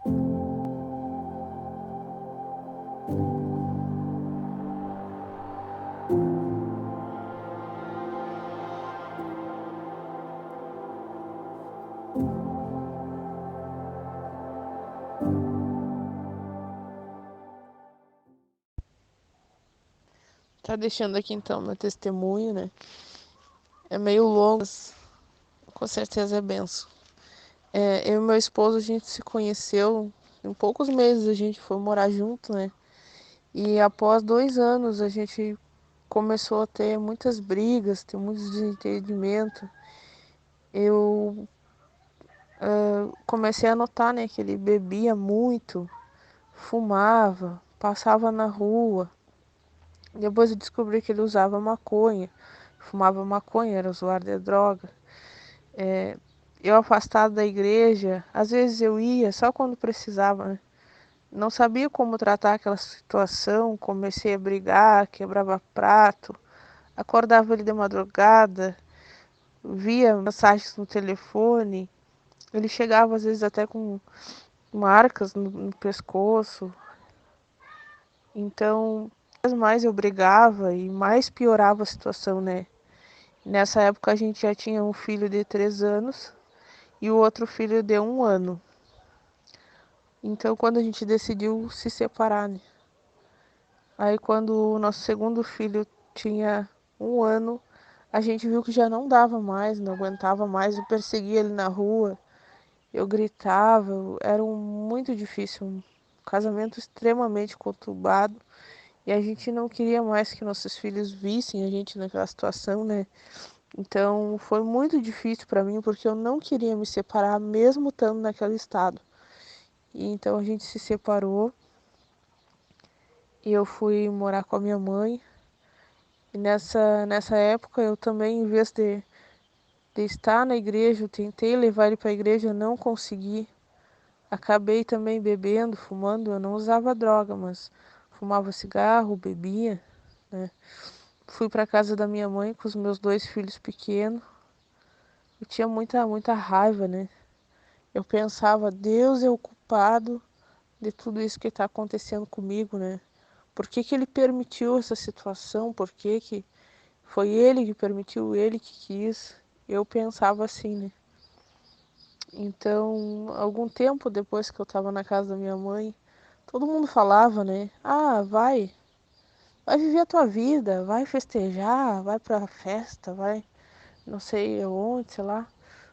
Tá deixando aqui então meu testemunho, né? É meio longo, mas com certeza é benção. Eu e meu esposo, a gente se conheceu em poucos meses, a gente foi morar junto, né? E após 2 anos a gente começou a ter muitas brigas, ter muitos desentendimentos. Eu comecei a notar, né, que ele bebia muito, fumava, passava na rua. Depois eu descobri que ele usava maconha, fumava maconha, era usuário de droga. Eu afastado da igreja, às vezes eu ia só quando precisava, né? Não sabia como tratar aquela situação, comecei a brigar, quebrava prato, acordava ele de madrugada, via mensagens no telefone. Ele chegava às vezes até com marcas no pescoço. Então, mais eu brigava e mais piorava a situação, né? Nessa época a gente já tinha um filho de 3 anos e o outro filho de 1 ano. Então, quando a gente decidiu se separar, né? Aí, quando o nosso segundo filho tinha 1 ano, a gente viu que já não dava mais, não aguentava mais. Eu perseguia ele na rua, eu gritava, era muito difícil, um casamento extremamente conturbado. E a gente não queria mais que nossos filhos vissem a gente naquela situação, né? Então foi muito difícil para mim porque eu não queria me separar mesmo estando naquele estado. E então a gente se separou e eu fui morar com a minha mãe. E nessa época eu também, em vez de estar na igreja, eu tentei levar ele para a igreja, eu não consegui. Acabei também bebendo, fumando, eu não usava droga, mas fumava cigarro, bebia, né? Fui para casa da minha mãe com os meus 2 filhos pequenos. Eu tinha muita raiva, né? Eu pensava, Deus é o culpado de tudo isso que está acontecendo comigo, né? Por que que ele permitiu essa situação? Por que que foi ele que permitiu, ele que quis? Eu pensava assim, né? Então, algum tempo depois que eu estava na casa da minha mãe, todo mundo falava, né? Ah, vai viver a tua vida, vai festejar, vai pra festa, vai não sei onde, sei lá,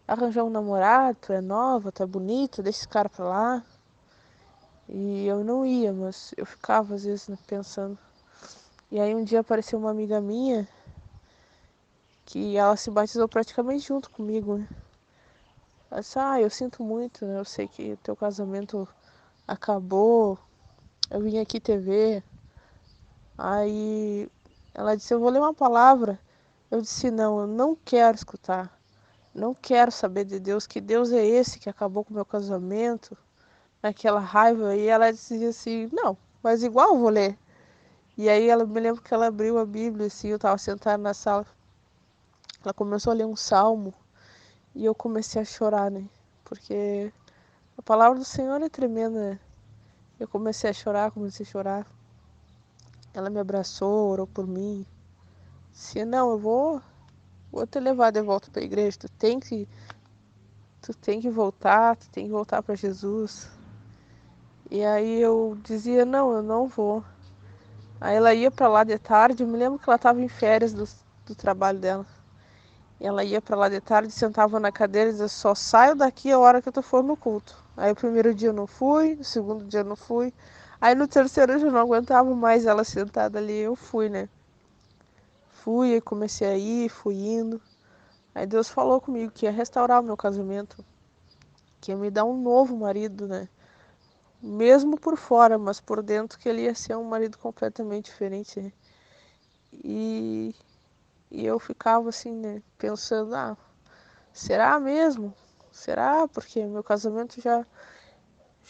arranjar um namorado, tu é nova, tu é bonita, deixa esse cara pra lá. E eu não ia, mas eu ficava às vezes, né, pensando. E aí um dia apareceu uma amiga minha que ela se batizou praticamente junto comigo, né? Ela disse, eu sinto muito, né? Eu sei que teu casamento acabou, eu vim aqui te ver. Aí ela disse, eu vou ler uma palavra. Eu disse, não, eu não quero escutar. Não quero saber de Deus, que Deus é esse que acabou com o meu casamento, naquela raiva. E ela dizia assim, não, mas igual eu vou ler. E aí ela me lembro que ela abriu a Bíblia, assim, eu estava sentada na sala. Ela começou a ler um salmo e eu comecei a chorar, né? Porque a palavra do Senhor é tremenda, né? Eu comecei a chorar, comecei a chorar. Ela me abraçou, orou por mim. Disse, não, vou te levar de volta para a igreja. Tu tem que voltar, tu tem que voltar para Jesus. E aí eu dizia, não, eu não vou. Aí ela ia para lá de tarde, eu me lembro que ela estava em férias do trabalho dela. E ela ia para lá de tarde, sentava na cadeira e dizia, só saio daqui a hora que tu for no culto. Aí o primeiro dia eu não fui, no segundo dia eu não fui. Aí no terceiro eu já não aguentava mais ela sentada ali, eu fui, né? Fui, e comecei a ir, fui indo. Aí Deus falou comigo que ia restaurar o meu casamento, que ia me dar um novo marido, né? Mesmo por fora, mas por dentro que ele ia ser um marido completamente diferente, né? E, e eu ficava assim, né, pensando, será mesmo? Será? Porque meu casamento já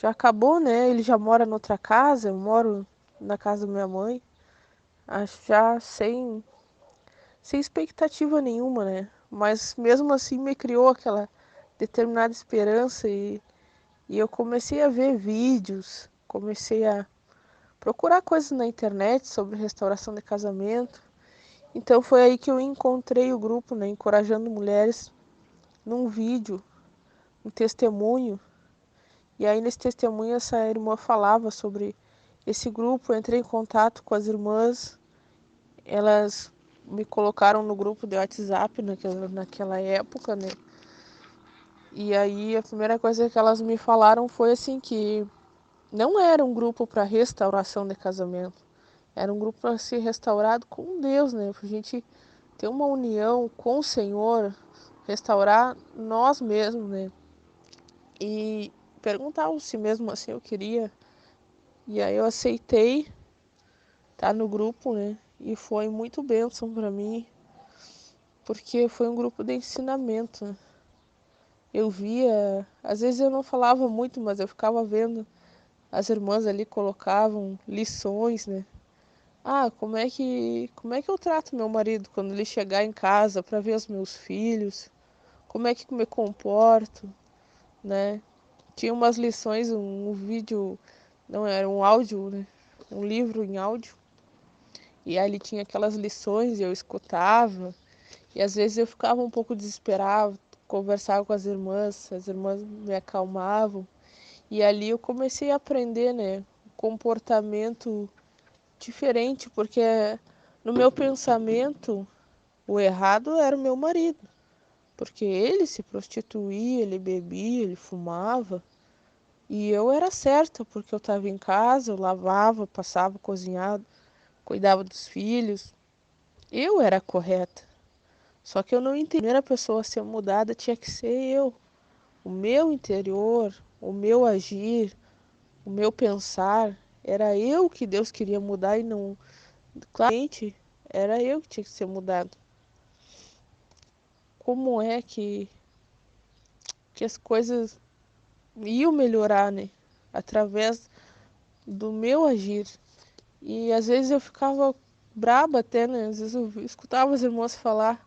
acabou, né? Ele já mora noutra casa, eu moro na casa da minha mãe, acho já sem expectativa nenhuma, né? Mas mesmo assim me criou aquela determinada esperança E eu comecei a ver vídeos, comecei a procurar coisas na internet sobre restauração de casamento. Então foi aí que eu encontrei o grupo, né, Encorajando Mulheres, num vídeo, um testemunho. E aí nesse testemunho essa irmã falava sobre esse grupo, eu entrei em contato com as irmãs, elas me colocaram no grupo de WhatsApp naquela época, né? E aí a primeira coisa que elas me falaram foi assim que não era um grupo para restauração de casamento, era um grupo para ser restaurado com Deus, né? Pra gente ter uma união com o Senhor, restaurar nós mesmos, né? E perguntavam se mesmo assim eu queria. E aí eu aceitei estar no grupo, né? E foi muito bênção para mim, porque foi um grupo de ensinamento, né? Eu via, às vezes eu não falava muito, mas eu ficava vendo as irmãs ali colocavam lições, né? Ah, como é que eu trato meu marido quando ele chegar em casa para ver os meus filhos? Como é que me comporto, né? Tinha umas lições, um vídeo, não era um áudio, né? Um livro em áudio. E aí ele tinha aquelas lições e eu escutava. E às vezes eu ficava um pouco desesperado, conversava com as irmãs me acalmavam. E ali eu comecei a aprender, né? Comportamento diferente, porque no meu pensamento o errado era o meu marido. Porque ele se prostituía, ele bebia, ele fumava. E eu era certa, porque eu estava em casa, eu lavava, passava, cozinhava, cuidava dos filhos. Eu era correta. Só que eu não entendi. A primeira pessoa a ser mudada tinha que ser eu. O meu interior, o meu agir, o meu pensar. Era eu que Deus queria mudar e não. Claramente, era eu que tinha que ser mudado. Como é que as coisas iam melhorar, né? Através do meu agir. E às vezes eu ficava braba até, né? Às vezes eu escutava as irmãs falar.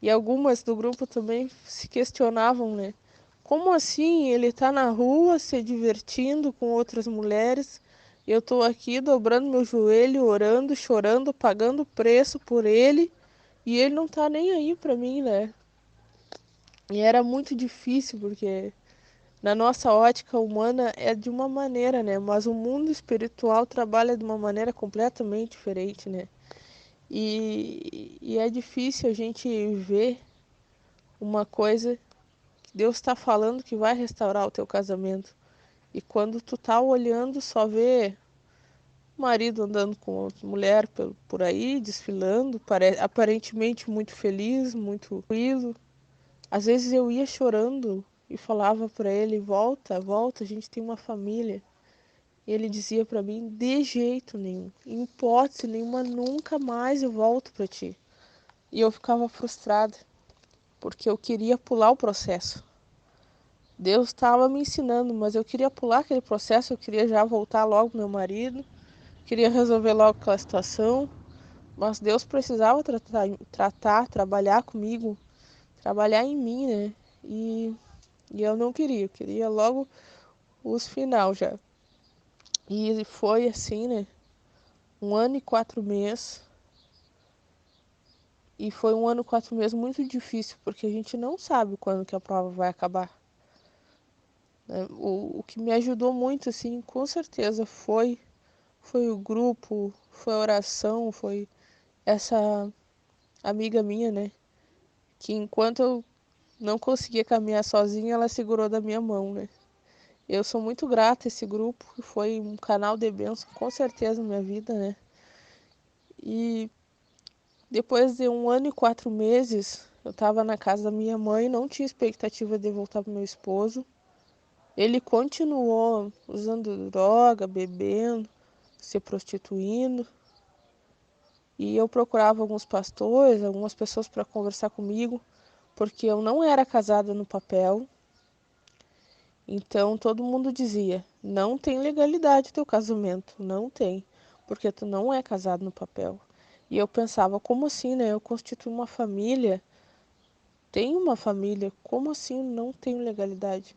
E algumas do grupo também se questionavam, né? Como assim ele tá na rua se divertindo com outras mulheres? Eu tô aqui dobrando meu joelho, orando, chorando, pagando preço por ele, e ele não tá nem aí pra mim, né? E era muito difícil porque na nossa ótica humana é de uma maneira, né? Mas o mundo espiritual trabalha de uma maneira completamente diferente, né? E é difícil a gente ver uma coisa que Deus está falando que vai restaurar o teu casamento. E quando tu tá olhando, só vê o marido andando com outra mulher por aí, desfilando, aparentemente muito feliz, muito tranquilo. Às vezes eu ia chorando e falava para ele: volta, volta, a gente tem uma família. E ele dizia para mim: de jeito nenhum, em hipótese nenhuma, nunca mais eu volto para ti. E eu ficava frustrada, porque eu queria pular o processo. Deus estava me ensinando, mas eu queria pular aquele processo, eu queria já voltar logo pro meu marido, queria resolver logo aquela situação, mas Deus precisava trabalhar comigo, trabalhar em mim, né? E eu não queria, eu queria logo os final já. E foi assim, né? 1 ano e 4 meses. E foi 1 ano e 4 meses muito difícil, porque a gente não sabe quando que a prova vai acabar, né? O que me ajudou muito, assim, com certeza foi o grupo, foi a oração, foi essa amiga minha, né? Que enquanto eu não conseguia caminhar sozinha, ela segurou da minha mão, né? Eu sou muito grata a esse grupo, que foi um canal de bênção, com certeza, na minha vida, né? E depois de 1 ano e 4 meses, eu estava na casa da minha mãe, não tinha expectativa de voltar pro meu esposo. Ele continuou usando droga, bebendo, se prostituindo. E eu procurava alguns pastores, algumas pessoas para conversar comigo, porque eu não era casada no papel. Então todo mundo dizia: não tem legalidade teu casamento, não tem, porque tu não é casado no papel. E eu pensava: como assim, né? Eu constituo uma família, tenho uma família, como assim não tenho legalidade?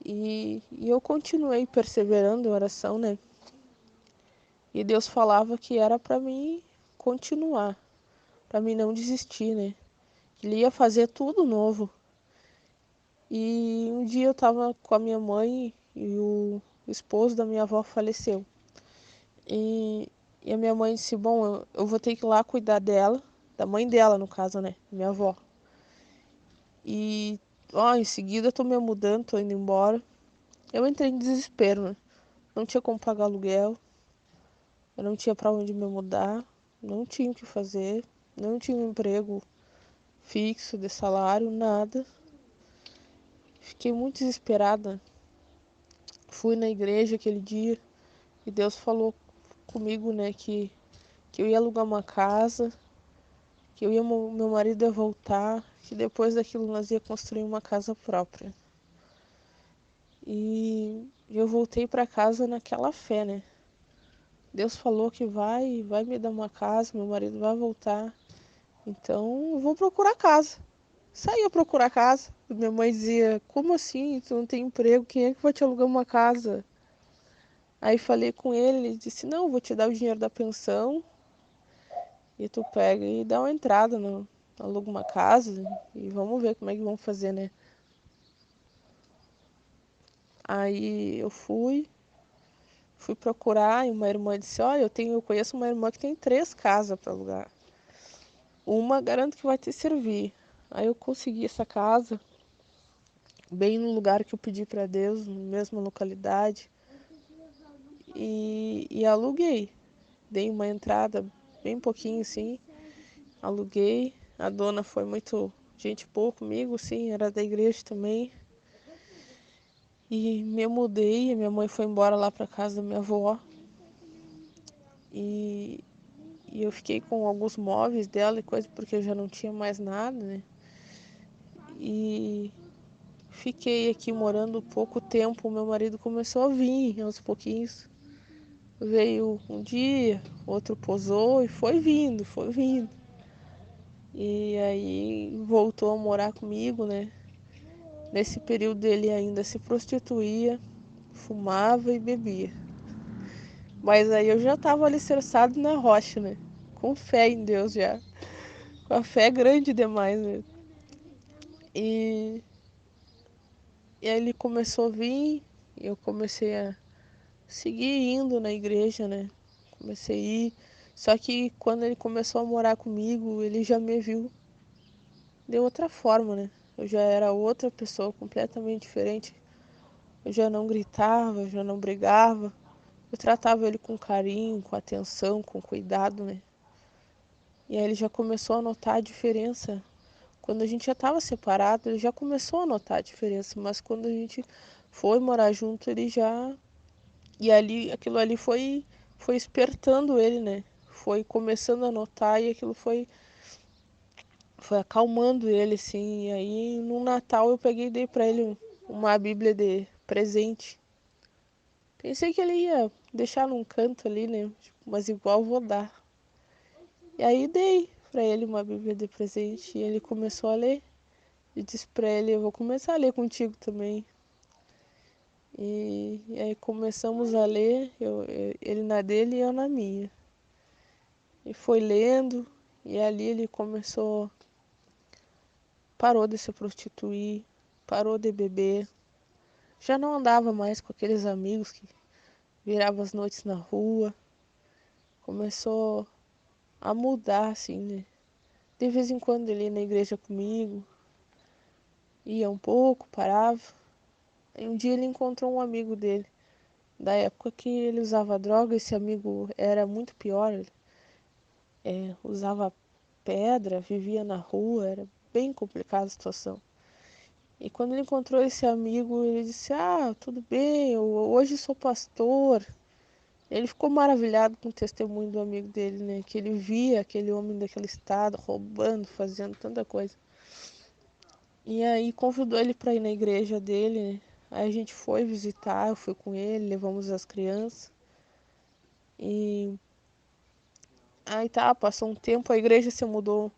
E eu continuei perseverando em oração, né? E Deus falava que era para mim continuar, para mim não desistir, né? Ele ia fazer tudo novo. E um dia eu estava com a minha mãe e o esposo da minha avó faleceu. E, e a minha mãe disse, bom, eu vou ter que ir lá cuidar dela, da mãe dela no caso, né? Minha avó. E em seguida eu tô me mudando, tô indo embora. Eu entrei em desespero, né? Não tinha como pagar aluguel, eu não tinha para onde me mudar, não tinha o que fazer, não tinha um emprego fixo de salário, nada. Fiquei muito desesperada. Fui na igreja aquele dia e Deus falou comigo, né, que eu ia alugar uma casa, que meu marido ia voltar, que depois daquilo nós ia construir uma casa própria. E eu voltei para casa naquela fé, né? Deus falou que vai me dar uma casa, meu marido vai voltar. Então eu vou procurar casa. Saí a procurar casa. Minha mãe dizia, como assim? Tu não tem emprego, quem é que vai te alugar uma casa? Aí falei com ele disse, não, vou te dar o dinheiro da pensão e tu pega e dá uma entrada, aluga uma casa e vamos ver como é que vão fazer, né? Aí eu fui procurar e uma irmã disse, olha, eu conheço uma irmã que tem 3 casas para alugar. Uma garanto que vai te servir. Aí eu consegui essa casa, bem no lugar que eu pedi para Deus, na mesma localidade, e aluguei. Dei uma entrada bem pouquinho, assim, aluguei. A dona foi muito gente boa comigo, sim, era da igreja também. E me mudei, minha mãe foi embora lá para casa da minha avó. E, e eu fiquei com alguns móveis dela e coisa, porque eu já não tinha mais nada, né? E fiquei aqui morando pouco tempo. Meu marido começou a vir aos pouquinhos. Veio um dia, outro posou e foi vindo, foi vindo. E aí voltou a morar comigo, né? Nesse período ele ainda se prostituía, fumava e bebia. Mas aí eu já estava alicerçado na rocha, né? Com fé em Deus já. Com a fé grande demais, né? E, e aí ele começou a vir, e eu comecei a seguir indo na igreja, né? Comecei a ir. Só que quando ele começou a morar comigo, ele já me viu de outra forma, né? Eu já era outra pessoa completamente diferente. Eu já não gritava, eu já não brigava. Eu tratava ele com carinho, com atenção, com cuidado, né? E aí ele já começou a notar a diferença. Quando a gente já estava separado, ele já começou a notar a diferença. Mas quando a gente foi morar junto, ele já... E ali, aquilo ali foi espertando ele, né? Foi começando a notar e aquilo foi acalmando ele, assim. E aí, no Natal, eu peguei e dei pra ele uma Bíblia de presente. Pensei que ele ia deixar num canto ali, né? Mas igual vou dar. E aí dei pra ele uma Bíblia de presente e ele começou a ler. E disse pra ele, eu vou começar a ler contigo também. E aí começamos a ler, ele na dele e eu na minha. E foi lendo, e ali ele parou de se prostituir, parou de beber. Já não andava mais com aqueles amigos que viravam as noites na rua. Começou a mudar, assim, né? De vez em quando ele ia na igreja comigo, ia um pouco, parava. E um dia ele encontrou um amigo dele, da época que ele usava droga. Esse amigo era muito pior, ele usava pedra, vivia na rua, era bem complicada a situação. E quando ele encontrou esse amigo, ele disse, tudo bem, eu hoje sou pastor. Ele ficou maravilhado com o testemunho do amigo dele, né? Que ele via aquele homem daquele estado roubando, fazendo tanta coisa. E aí convidou ele para ir na igreja dele, né? Aí a gente foi visitar, eu fui com ele, levamos as crianças. E aí tá, passou um tempo, a igreja se mudou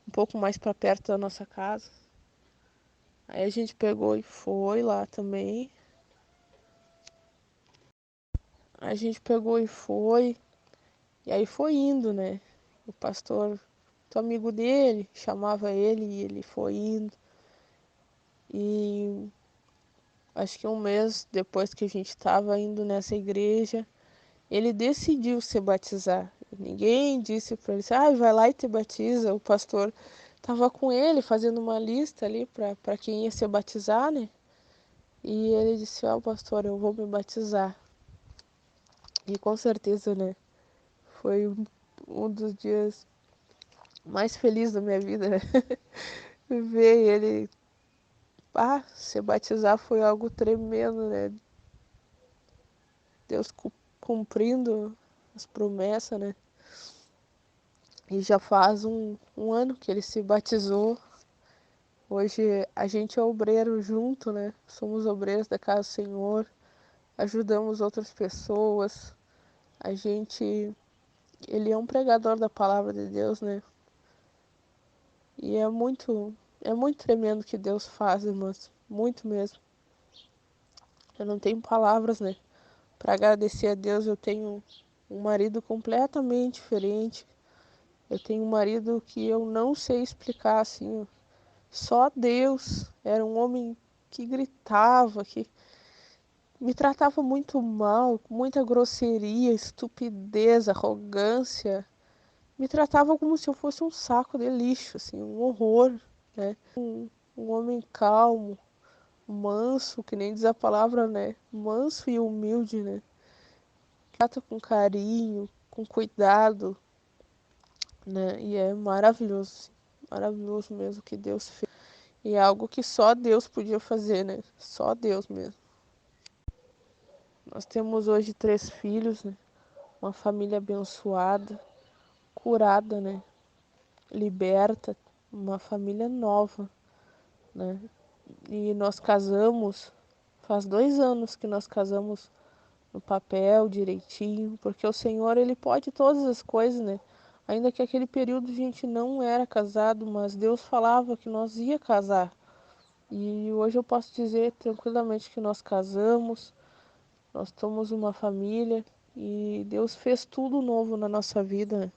um pouco mais para perto da nossa casa. Aí a gente pegou e foi lá também. A gente pegou e foi. E aí foi indo, né? O pastor, o amigo dele, chamava ele e ele foi indo. E acho que um mês depois que a gente estava indo nessa igreja, ele decidiu se batizar. Ninguém disse para ele, vai lá e te batiza. O pastor estava com ele fazendo uma lista ali para quem ia se batizar, né? E ele disse, pastor, eu vou me batizar. E com certeza, né? Foi um dos dias mais felizes da minha vida, né? Ver ele, se batizar foi algo tremendo, né? Deus cumprindo as promessas, né? E já faz um ano que ele se batizou. Hoje a gente é obreiro junto, né? Somos obreiros da casa do Senhor, ajudamos outras pessoas. A gente, ele é um pregador da palavra de Deus, né? E é muito tremendo o que Deus faz, irmãs. Muito mesmo. Eu não tenho palavras, né? Para agradecer a Deus, eu tenho um marido completamente diferente. Eu tenho um marido que eu não sei explicar, assim. Só Deus. Era um homem que gritava, que me tratava muito mal, com muita grosseria, estupidez, arrogância. Me tratava como se eu fosse um saco de lixo, assim, um horror, né? Um homem calmo, manso, que nem diz a palavra, né? Manso e humilde, né? Trata com carinho, com cuidado, né? E é maravilhoso, maravilhoso mesmo que Deus fez. E é algo que só Deus podia fazer, né? Só Deus mesmo. Nós temos hoje 3 filhos, né? Uma família abençoada, curada, né? Liberta, uma família nova, né? E nós casamos, faz 2 anos que nós casamos no papel direitinho, porque o Senhor, ele pode todas as coisas, né? Ainda que aquele período a gente não era casado, mas Deus falava que nós ia casar. E hoje eu posso dizer tranquilamente que nós casamos, nós somos uma família e Deus fez tudo novo na nossa vida, né?